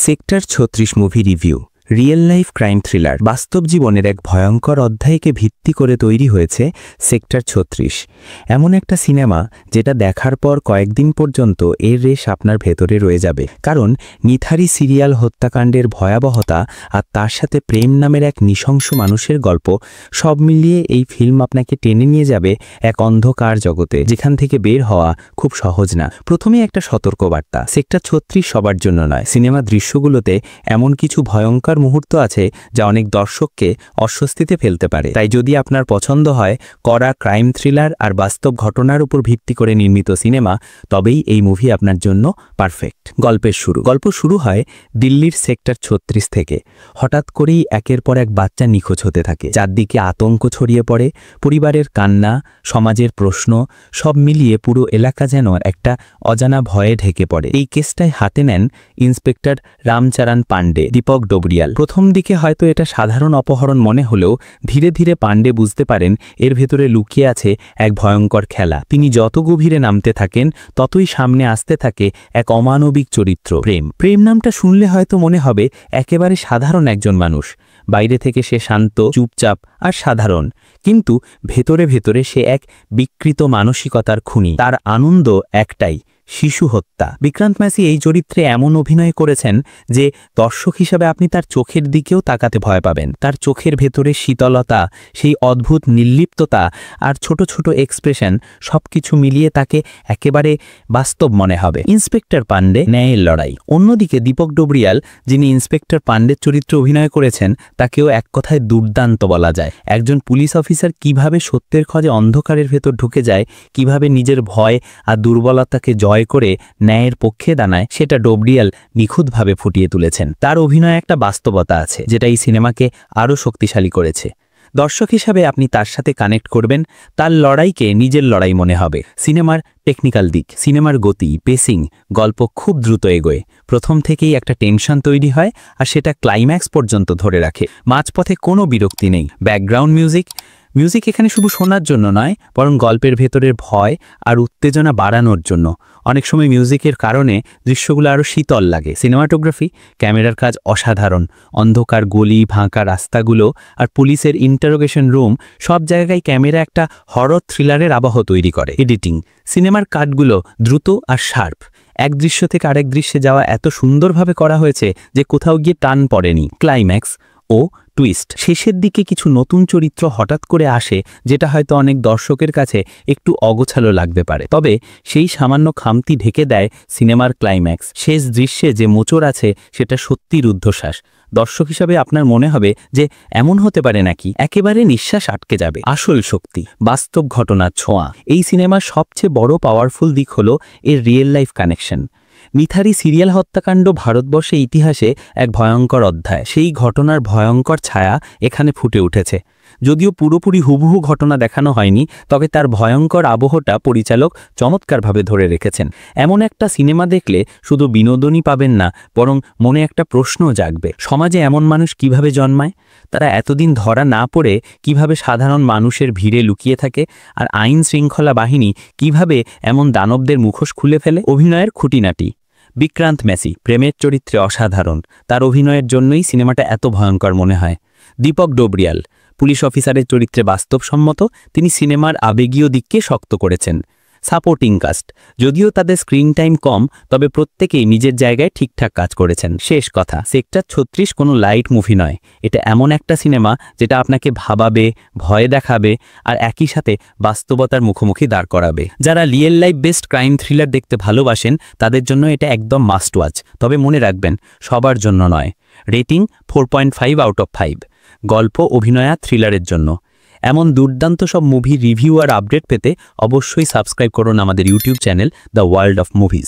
Sector ৩৬ movie review real life crime thriller. বাস্তব জীবনের এক ভয়ঙ্কর অধ্যায়কে ভিত্তি করে তৈরি হয়েছে সেক্টর ৩৬। এমন একটা সিনেমা যেটা দেখার পর কয়েকদিন পর্যন্ত এর রেশ আপনার ভেতরে রয়ে যাবে, কারণ নিথারি সিরিয়াল হত্যাকাণ্ডের ভয়াবহতা আর তার সাথে প্রেম নামের এক নৃশংস মানুষের গল্প সব মিলিয়ে এই ফিল্ম আপনাকে টেনে নিয়ে যাবে এক অন্ধকার জগতে, যেখান থেকে বের হওয়া খুব সহজ না। প্রথমে একটা সতর্কবার্তা, সেক্টর ৩৬ সবার জন্য নয়। সিনেমা দৃশ্যগুলোতে এমন কিছু ভয়ঙ্কর মুহূর্ত আছে যা অনেক দর্শককে অস্বস্তিতে ফেলতে পারে। তাই যদি আপনার পছন্দ হয় কড়া ক্রাইম থ্রিলার আর বাস্তব ঘটনার উপর ভিত্তি করে নির্মিত সিনেমা, তবেই এই মুভি আপনার জন্য পারফেক্ট। গল্প শুরু হয় দিল্লির সেক্টর ৩৬ থেকে। হঠাৎ করেই একের পর এক বাচ্চা নিখোঁজ হতে থাকে। চারদিকে আতঙ্ক ছড়িয়ে পড়ে, পরিবারের কান্না, সমাজের প্রশ্ন, সব মিলিয়ে পুরো এলাকা যেন একটা অজানা ভয়ে ঢেকে পড়ে। এই কেসটায় হাতে নেন ইন্সপেক্টর রামচরণ পাণ্ডে, দীপক ডোবরিয়াল। প্রথম দিকে হয়তো এটা সাধারণ অপহরণ মনে হলেও ধীরে ধীরে পাণ্ডে বুঝতে পারেন এর ভেতরে লুকিয়ে আছে এক ভয়ঙ্কর খেলা। তিনি যত গভীরে নামতে থাকেন ততই সামনে আসতে থাকে এক অমানবিক চরিত্র, প্রেম নামটা শুনলে হয়তো মনে হবে একেবারে সাধারণ একজন মানুষ। বাইরে থেকে সে শান্ত, চুপচাপ আর সাধারণ, কিন্তু ভেতরে ভেতরে সে এক বিকৃত মানসিকতার খুনি। তার আনন্দ একটাই, শিশু হত্যা। বিক্রান্ত ম্যাসি এই চরিত্রে এমন অভিনয় করেছেন যে দর্শক হিসাবে আপনি তার চোখের দিকেও তাকাতে ভয় পাবেন। তার চোখের ভেতরে শীতলতা, সেই অদ্ভুত নির্লিপ্ততা আর ছোট ছোট এক্সপ্রেশন, সবকিছু মিলিয়ে তাকে একেবারে বাস্তব মনে হবে। ইন্সপেক্টর পাণ্ডে, ন্যায়ের লড়াই। অন্যদিকে দীপক ডোবরিয়াল, যিনি ইন্সপেক্টর পাণ্ডের চরিত্রে অভিনয় করেছেন, তাকেও এক কথায় দুর্দান্ত বলা যায়। একজন পুলিশ অফিসার কিভাবে সত্যের খোঁজে অন্ধকারের ভেতর ঢুকে যায়, কিভাবে নিজের ভয় আর দুর্বলতাকে জয় করে ন্যায়ের পক্ষে দাঁড়ায়, সেটা ডোবরিয়াল নিখুঁতভাবে ফুটিয়ে তুলেছেন। তার অভিনয়ে একটা বাস্তবতা আছে যেটা এই সিনেমাকে আরও শক্তিশালী করেছে। দর্শক হিসাবে আপনি তার সাথে কানেক্ট করবেন, তার লড়াইকে নিজের লড়াই মনে হবে। সিনেমার টেকনিক্যাল দিক, সিনেমার গতি, পেসিং, গল্প খুব দ্রুত এগোয়। প্রথম থেকেই একটা টেনশন তৈরি হয় আর সেটা ক্লাইম্যাক্স পর্যন্ত ধরে রাখে। মাঝপথে কোনো বিরক্তি নেই। ব্যাকগ্রাউন্ড মিউজিক এখানে শুধু শোনার জন্য নয়, বরং গল্পের ভেতরের ভয় আর উত্তেজনা বাড়ানোর জন্য। অনেক সময় মিউজিকের কারণে দৃশ্যগুলো আরও শীতল লাগে। সিনেমাটোগ্রাফি, ক্যামেরার কাজ অসাধারণ। অন্ধকার গলি, ভাঙা রাস্তাগুলো আর পুলিশের ইন্টারোগেশন রুম, সব জায়গায় ক্যামেরা একটা হরর থ্রিলারের আবহ তৈরি করে। এডিটিং, সিনেমার কাটগুলো দ্রুত আর শার্প। এক দৃশ্য থেকে আরেক দৃশ্যে যাওয়া এত সুন্দরভাবে করা হয়েছে যে কোথাও গিয়ে টান পড়েনি। ক্লাইম্যাক্স ও টুইস্ট, শেষের দিকে কিছু নতুন চরিত্র হঠাৎ করে আসে যেটা হয়তো অনেক দর্শকের কাছে একটু অগোছালো লাগতে পারে, তবে সেই সামান্য খামতি ঢেকে দেয় সিনেমার ক্লাইম্যাক্স। শেষ দৃশ্যে যে মোচড় আছে সেটা সত্যি রুদ্ধশ্বাস। দর্শক হিসাবে আপনার মনে হবে যে এমন হতে পারে নাকি, একেবারে নিঃশ্বাস আটকে যাবে। আসল শক্তি, বাস্তব ঘটনার ছোঁয়া। এই সিনেমার সবচেয়ে বড় পাওয়ারফুল দিক হলো এর রিয়েল লাইফ কানেকশন। নিথারি সিরিয়াল হত্যাকাণ্ড ভারতবর্ষের ইতিহাসে এক ভয়ঙ্কর অধ্যায়। সেই ঘটনার ভয়ঙ্কর ছায়া এখানে ফুটে উঠেছে। যদিও পুরোপুরি হুবহু ঘটনা দেখানো হয়নি, তবে তার ভয়ঙ্কর আবহটা পরিচালক চমৎকারভাবে ধরে রেখেছেন। এমন একটা সিনেমা দেখলে শুধু বিনোদনই পাবেন না, বরং মনে একটা প্রশ্নও জাগবে। সমাজে এমন মানুষ কিভাবে জন্মায়? তারা এতদিন ধরা না পড়ে কিভাবে সাধারণ মানুষের ভিড়ে লুকিয়ে থাকে? আর আইন শৃঙ্খলা বাহিনী কিভাবে এমন দানবদের মুখোশ খুলে ফেলে? অভিনয়ের খুঁটিনাটি। বিক্রান্ত ম্যাসি প্রেমের চরিত্রে অসাধারণ। তার অভিনয়ের জন্যই সিনেমাটা এত ভয়ঙ্কর মনে হয়। দীপক ডোবরিয়াল পুলিশ অফিসারের চরিত্রে বাস্তবসম্মত। তিনি সিনেমার আবেগীয় দিককে শক্ত করেছেন। সাপোর্টিং কাস্ট, যদিও তাদের স্ক্রিন টাইম কম, তবে প্রত্যেকেই নিজের জায়গায় ঠিকঠাক কাজ করেছেন। শেষ কথা, সেক্টর ৩৬ কোনো লাইট মুভি নয়। এটা এমন একটা সিনেমা যেটা আপনাকে ভাবাবে, ভয় দেখাবে আর একই সাথে বাস্তবতার মুখোমুখি দাঁড় করাবে। যারা real life best crime thriller দেখতে ভালোবাসেন তাদের জন্য এটা একদম মাস্ট ওয়াচ। তবে মনে রাখবেন, সবার জন্য নয়। Rating 4.5 out of 5। গল্প, অভিনয়, থ্রিলারের জন্য। এমন দুর্দান্ত সব মুভি রিভিউ আর আপডেট পেতে অবশ্যই সাবস্ক্রাইব করুন আমাদের YouTube channel the world of movies.